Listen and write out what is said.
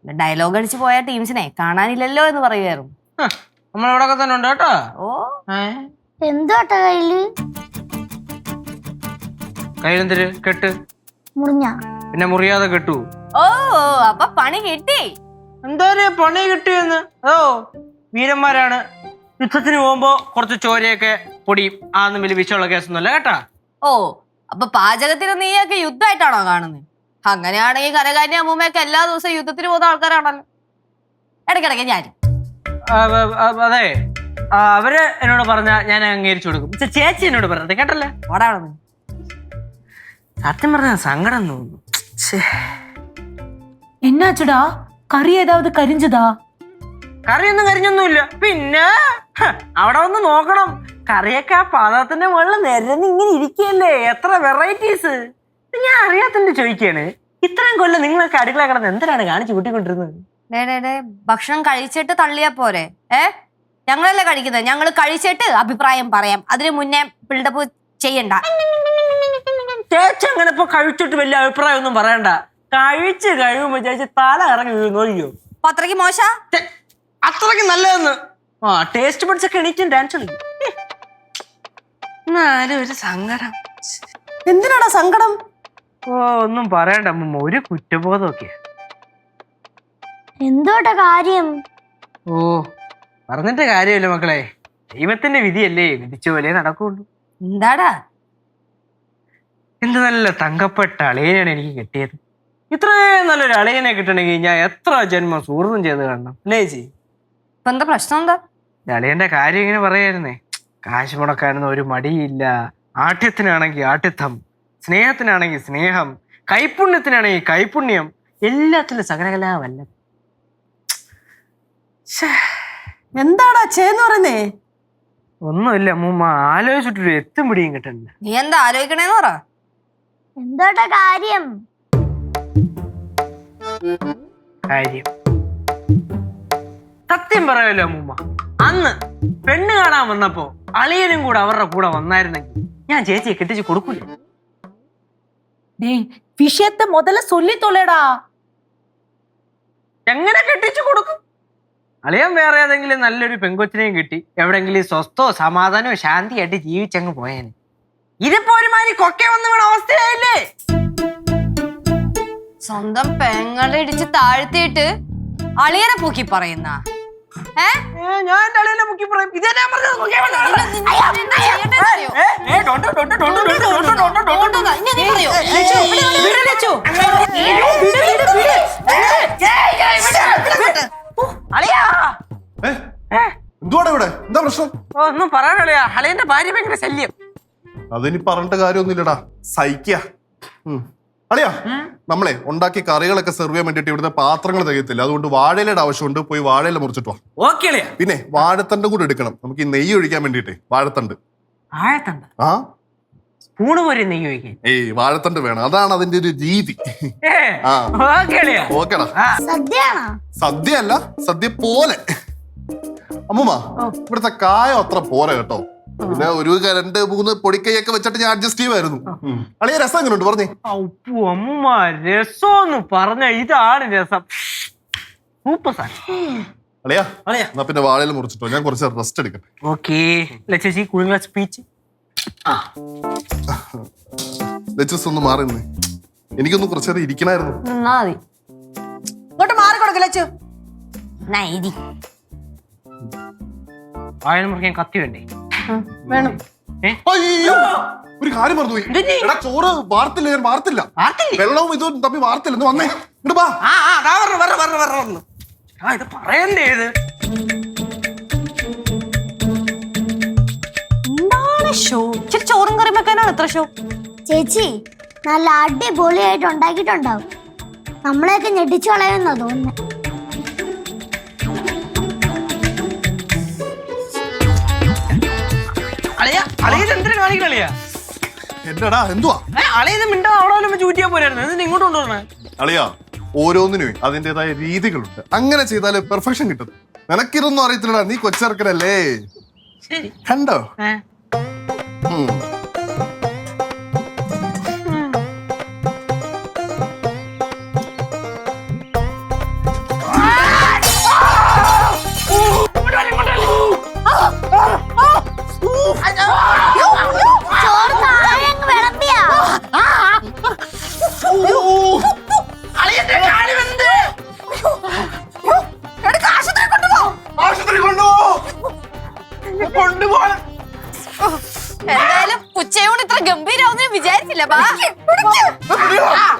Dialogue അടിച്ച് പോയ ടീംസിനെ കാണാനില്ലല്ലോ എന്ന് പറയുമായിരുന്നു. നമ്മളിവിടെ തന്നെ ഉണ്ട് കേട്ടോ. ഓ എന്തോട്ടാ കയ്യില്? കയ്യിലെന്തിര് കെട്ട്? മുറിഞ്ഞ പിന്നെ മുറിയാതെ കെട്ടു. ഓ അപ്പൊ പണി കിട്ടി. എന്താ പണി കിട്ടിയെന്ന്? വീരന്മാരാണ്. യുദ്ധത്തിന് പോകുമ്പോ കുറച്ച് ചോരയൊക്കെ പൊടിയും ആന്നും വലിയ വിഷയമുള്ള കേസൊന്നുമല്ല കേട്ടാ. ഓ അപ്പൊ പാചകത്തിന് നീയൊക്കെ യുദ്ധമായിട്ടാണോ കാണുന്നത്? അങ്ങനെയാണെങ്കിൽ കരകാര്യ അമ്മൂമ്മയൊക്കെ എല്ലാ ദിവസവും യുദ്ധത്തിന് പോകുന്ന ആൾക്കാരാണല്ലോ. ഇടയ്ക്കിടയ്ക്ക് ഞാൻ അതെ, അവര് എന്നോട് പറഞ്ഞ ഞാൻ അംഗീകരിച്ചു കൊടുക്കും. ചേച്ചി എന്നോട് പറഞ്ഞത് കേട്ടല്ലേ? ഓടാണെന്ന് സത്യം പറഞ്ഞ സങ്കടം തോന്നുന്നു. என்னாச்சுடா? கறி ஏதாவது கரிஞ்சுதா? കറിയൊന്നും കരിഞ്ഞൊന്നുമില്ല. പിന്നെ അവിടെ വന്ന് നോക്കണം. കറിയൊക്കെ ആ പാത്രത്തിന്റെ മുകളിൽ നിരന്ന് ഇങ്ങനെ ഇരിക്കുകയല്ലേ. എത്ര വെറൈറ്റീസ് ഞാൻ അറിയാത്തണ്ട് ചോദിക്കാണ്. ഇത്രയും കൊല്ലം നിങ്ങളൊക്കെ അടുക്കള കിടന്ന് എന്തിനാണ് കാണിച്ചു കൂട്ടിക്കൊണ്ടിരുന്നത്? ഭക്ഷണം കഴിച്ചിട്ട് തള്ളിയാ പോരെ? ഞങ്ങളല്ലേ കഴിക്കുന്നത്. ഞങ്ങൾ കഴിച്ചിട്ട് അഭിപ്രായം പറയാം. അതിന് മുന്നേ ബിൽഡപ്പ് ചെയ്യണ്ട. ചേച്ചി അങ്ങനെ ഇപ്പൊ കഴിച്ചിട്ട് വലിയ അഭിപ്രായം ഒന്നും പറയണ്ട. കഴിച്ച് കഴിയുമ്പോ ചേച്ചി തല ഇറങ്ങി നോക്കിയോ? അപ്പൊ അത്രയ്ക്ക് മോശ? അത്രയ്ക്ക് നല്ലതെന്ന്. ടേസ്റ്റ് പഠിച്ചൊക്കെ എണീറ്റും ഡാൻസ് കളിക്കും. എന്നാലും ഒരു സങ്കടം. എന്തിനാടാ സങ്കടം? ഒന്നും പറയണ്ട അമ്മ, ഒരു കുറ്റബോധമൊക്കെ. എന്തോട്ടാ കാര്യം? പറഞ്ഞിട്ട് കാര്യമില്ല മക്കളെ. ദൈവത്തിന്റെ വിധിയല്ലേ, വിധിച്ച പോലെ നടക്കുള്ളൂ. എന്താടാ? എന്ത് നല്ല തങ്കപ്പെട്ട അളിയനാണ് എനിക്ക് കിട്ടിയത്. ഇത്രയും നല്ലൊരു അളിയനെ കിട്ടണമെങ്കിൽ ഞാൻ എത്ര ജന്മം സുഹൃത്തും ചെയ്ത് കാണണം അല്ലേ ചേച്ചി? ഇപ്പൊ എന്താ പ്രശ്നം? എന്താ അളിയന്റെ കാര്യം ഇങ്ങനെ പറയായിരുന്നേ. കാശ് മുടക്കാനൊന്നും ഒരു മടിയില്ല. ആഠ്യത്തിനാണെങ്കിൽ ആഠ്യത്വം, സ്നേഹത്തിനാണെങ്കിൽ സ്നേഹം, കൈപുണ്യത്തിനാണെങ്കിൽ കൈപുണ്യം, എല്ലാത്തിലും സകലകലാവല്ല. എന്താടാ ചേന്ന് പറയുന്നേ? ഒന്നുമില്ല അമ്മൂമ്മ, ആലോചിച്ചിട്ടൊരു എത്തും പിടിയും കിട്ടണില്ല. നീ എന്താ ആലോചിക്കണേന്ന് പറ. എന്തോട്ടാ കാര്യം? കാര്യം സത്യം പറയാലോ അമ്മൂമ്മ, അന്ന് പെണ്ണ് കാണാൻ വന്നപ്പോ അളിയനും കൂടെ അവരുടെ കൂടെ വന്നായിരുന്നെങ്കിൽ ഞാൻ ചേച്ചിയെ കെട്ടിച്ച് കൊടുക്കൂല. டேய் விஷயத்தை முதல்ல சொல்லி தொலைடா. എങ്ങനെ കെട്ടിച്ചു കൊടുക്കും? അളിയൻ വേറെ ഏതെങ്കിലും നല്ലൊരു പെങ്കൊച്ചിനെയും കിട്ടി എവിടെങ്കിലും സ്വസ്ഥോ സമാധാനവും ശാന്തിയായിട്ട് ജീവിച്ചങ്ങ് പോയേനെ. ഇതിപ്പോ ഒരുമാതിരി കൊക്കെ വന്നു വീണ അവസ്ഥയായില്ലേ? സ്വന്തം പെങ്ങളെ ഇടിച്ച് താഴ്ത്തിയിട്ട് അളിയനെ പൂക്കി പറയുന്ന ഞാൻ എന്റെ അളിയനെ മുക്കി പറയും. ഇതേ ഞാൻ പറഞ്ഞത്. എന്തുവാടാ ഇവിടെ? എന്താ പ്രശ്നം? ഒന്നും പറയാനളിയാ, അളിയന്റെ ഭാര്യ ഭയങ്കര ശല്യം. അതിനി പറഞ്ഞിട്ട് കാര്യമൊന്നുമില്ലടാ, സഹിക്ക. അളിയാ, നമ്മളെ ഉണ്ടാക്കിയ കറികളൊക്കെ സെർവ് ചെയ്യാൻ വേണ്ടിട്ട് ഇവിടുത്തെ പാത്രങ്ങൾ തികയത്തില്ല. അതുകൊണ്ട് വാഴയിലയുടെ ആവശ്യമുണ്ട്. പോയി വാഴയില മുറിച്ചിട്ട് വാ. ഓക്കെ അളിയാ. പിന്നെ വാഴത്തണ്ട് കൂടെ എടുക്കണം. നമുക്ക് ഈ നെയ്യ് ഒഴിക്കാൻ വേണ്ടിട്ടേ വാഴത്തണ്ട്. വാഴത്തണ്ട്? ആ, സ്പൂണ് പോലെ നെയ്യ് ഒഴിക്കാൻ? വാഴത്തണ്ട് വേണം. അതാണ് അതിന്റെ ഒരു രീതി. ഓക്കെടാ. സദ്യ അല്ല, സദ്യ പോലെ. അമ്മൂമ്മ, ഇവിടുത്തെ കായം അത്ര പോരാ കേട്ടോ. പിന്നെ ഒരു 2-3 പൊടിക്കൈയൊക്കെ വെച്ചിട്ട് ഞാൻ അഡ്ജസ്റ്റ് ചെയ്യുമായിരുന്നു. അളിയ രസം എങ്ങനെയുണ്ട് പറഞ്ഞേ? അമ്മൂമ്മ, രസമെന്ന് പറഞ്ഞ ഇതാണ് രസം. അളിയാ, എന്നാ പിന്നെ വാഴയിൽ മുറിച്ചിട്ടോ, ഞാൻ കുറച്ച് റെസ്റ്റ് എടുക്കട്ടെ. ഓക്കേ. ലച്ചേച്ചി കുളിങ്ങ സ്പീച്ച്. ലച്ചസ് ഒന്ന് മാറുന്നേ, എനിക്കൊന്ന് കുറച്ചേരം ഇരിക്കണായിരുന്നു. ഇങ്ങോട്ട് മാറിക്കൊടുക്ക ലച്ചു. വാഴ മുറിക്കാൻ കത്തി വേണ്ടേ? വേണം. അയ്യോ, ഒരു കാര്യം മറന്നുപോയി. എടാ, ചോറ് വാർത്തില്ല. ഞാൻ വാർത്തില്ല. വെള്ളവും ഇതും തപ്പി വാർത്തില്ല. വന്നേ, ഇങ്ങോട്ട് വാ. ഇത് പറയണ്ടേ? ഇത് എന്താണ് ഷോ? ചോറും കറി വെക്കാനാണ് എത്ര ഷോ? ചേച്ചി നല്ല അടിപൊളിയായിട്ട് ഉണ്ടാക്കിയിട്ടുണ്ടാവും. നമ്മളെയൊക്കെ ഞെട്ടിച്ചു കളയുന്നോ തോന്നുന്നു. എന്റെടാ, എന്തുവാ അളിയത് മിണ്ടാ? അവിടെ ചൂറ്റിയാ പോരായിരുന്നു. എന്നിട്ട് ഇങ്ങോട്ട് കൊണ്ടുവരണേ? അളിയാ, ഓരോന്നിനും അതിൻ്റെതായ രീതികളുണ്ട്. അങ്ങനെ ചെയ്താലേ പെർഫെക്ഷൻ കിട്ടും. നിനക്കിതൊന്നും അറിയത്തില്ലടാ, നീ കൊച്ചിറക്കലല്ലേ. കണ്ടോ? വാ.